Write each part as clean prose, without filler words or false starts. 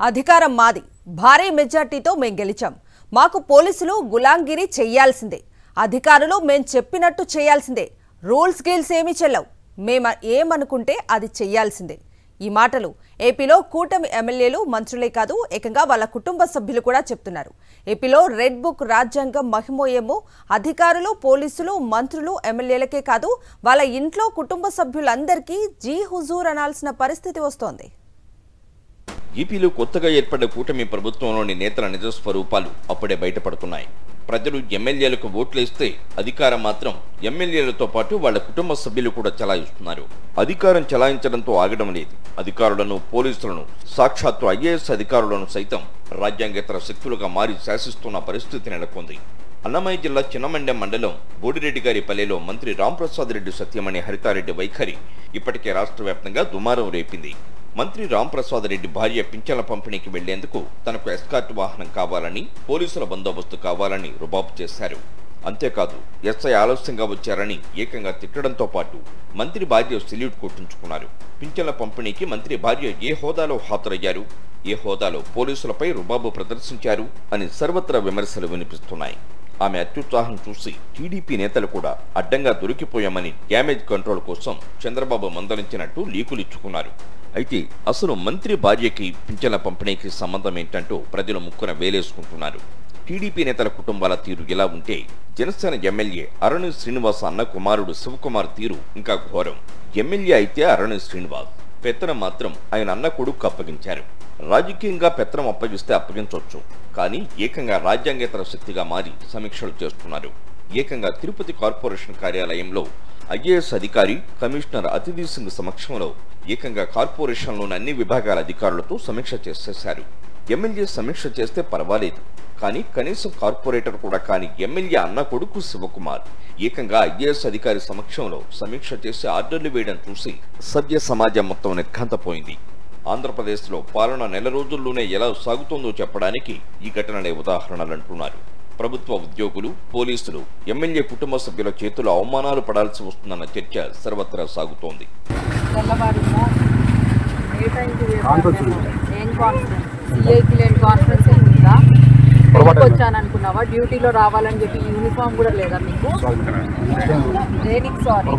అధికారం మాది, భారీ మెజార్టీతో మేం గెలిచాం. మాకు పోలీసులు గులాంగిరి చెయ్యాల్సిందే, అధికారులు మేం చెప్పినట్టు చేయాల్సిందే, రూల్స్ గీల్స్ ఏమీ చెల్లవు, మేం ఏమనుకుంటే అది చెయ్యాల్సిందే. ఈ మాటలు ఏపీలో కూటమి ఎమ్మెల్యేలు మంత్రులే కాదు, ఏకంగా వాళ్ళ కుటుంబ సభ్యులు కూడా చెప్తున్నారు. ఏపీలో రెడ్ బుక్ రాజ్యాంగం మహిమో ఏమో అధికారులు, పోలీసులు, మంత్రులు, ఎమ్మెల్యేలకే కాదు వాళ్ళ ఇంట్లో కుటుంబ సభ్యులందరికీ జీ హుజూర్ అనాల్సిన పరిస్థితి వస్తోంది. ఏపీలో కొత్తగా ఏర్పడ్డ కూటమి ప్రభుత్వంలోని నేతల నిజ స్వరూపాలు అప్పుడే బయటపడుతున్నాయి. ప్రజలు ఎమ్మెల్యేలకు ఓట్లేస్తే అధికారం మాత్రం ఎమ్మెల్యేలతో పాటు వాళ్ళ కుటుంబ సభ్యులు కూడా చలాయిస్తున్నారు. అధికారం చలాయించడంతో ఆగడం లేదు. అధికారులను, పోలీసులను, సాక్షాత్తు ఐఏఎస్ అధికారులను సైతం రాజ్యాంగేతర శక్తులుగా మారి శాసిస్తున్న పరిస్థితి నెలకొంది. అన్నమయ్య జిల్లా చిన్నమండెం మండలం బోడిరెడ్డిగారిపల్లెలో మంత్రి రాంప్రసాద్ రెడ్డి సత్యమణి హరితారెడ్డి వైఖరి ఇప్పటికే రాష్ట్ర వ్యాప్తంగా దుమారం రేపింది. మంత్రి రాంప్రసాద్ రెడ్డి భార్య పింఛన్ల పంపిణీకి వెళ్లేందుకు తనకు ఎస్కార్ట్ వాహనం కావాలని, పోలీసుల బందోబస్తు కావాలని రుబాబు చేశారు. అంతేకాదు ఎస్ఐ ఆలస్యంగా వచ్చారని ఏకంగా తిట్టడంతో పాటు మంత్రి భార్య సెల్యూట్ కొట్టించుకున్నారు. పింఛన్ల పంపిణీకి మంత్రి భార్య ఏ హోదాలో హాజరయ్యారు, ఏ హోదాలో పోలీసులపై రుబాబు ప్రదర్శించారు అని సర్వత్రా విమర్శలు వినిపిస్తున్నాయి. ఆమె అత్యుత్సాహం చూసి టీడీపీ నేతలు కూడా అడ్డంగా దొరికిపోయామని డ్యామేజ్ కంట్రోల్ కోసం చంద్రబాబు మందలించినట్టు లీకులిచ్చుకున్నారు. అయితే అసలు మంత్రి భార్యకి పింఛన్ల పంపిణీకి సంబంధం ఏంటంటూ ప్రజలు ముక్కున వేలేసుకుంటున్నారు. టీడీపీ నేతల కుటుంబాల తీరు ఇలా ఉంటే జనసేన ఎమ్మెల్యే అరణి శ్రీనివాస్ అన్న కుమారుడు శివకుమార్ తీరు ఇంకా ఘోరం. ఎమ్మెల్యే అయితే అరణి శ్రీనివాస్, పెత్తనం మాత్రం ఆయన అన్న కొడుకు అప్పగించారు. రాజకీయంగా పెత్తనం అప్పగిస్తే అప్పగించవచ్చు, కానీ ఏకంగా రాజ్యాంగేతర శక్తిగా మారి సమీక్షలు చేస్తున్నారు. ఏకంగా తిరుపతి కార్పొరేషన్ కార్యాలయంలో ఐఏఎస్ అధికారి కమిషనర్ అతిథి సింగ్ సమక్షంలో ఏకంగా కార్పొరేషన్లోని అన్ని విభాగాల అధికారులతో సమీక్ష చేసేశారు. ఎమ్మెల్యే సమీక్ష చేస్తే పర్వాలేదు, కానీ కనీసం కార్పొరేటర్ కూడా కాని ఎమ్మెల్యే అన్న కొడుకు శివకుమార్ ఏకంగా ఐఏఎస్ అధికారి సమక్షంలో సమీక్ష చేసి ఆర్డర్లు వేయడం చూసి సభ్య సమాజం మొత్తం నిర్ఘాంతపోయింది. ఆంధ్రప్రదేశ్లో పాలన నెల రోజుల్లోనే ఎలా సాగుతోందో చెప్పడానికి ఈ ఘటనలే ఉదాహరణలంటున్నారు. ప్రభుత్వ ఉద్యోగులు, పోలీసులు, ఎమ్మెల్యే కుటుంబ సభ్యుల చేతులు అవమానాలు పడాల్సి వస్తుందన్న చర్చ సర్వత్రా సాగుతోంది. వచ్చాననుకున్నావా? డ్యూటీలో రావాలని చెప్పి యూనిఫామ్ కూడా లేదా మీకు? దేనికి సారీ?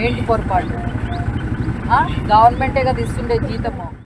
ఏంటి పొరపాటు? గవర్నమెంటే కదా ఇస్తుండే జీతము.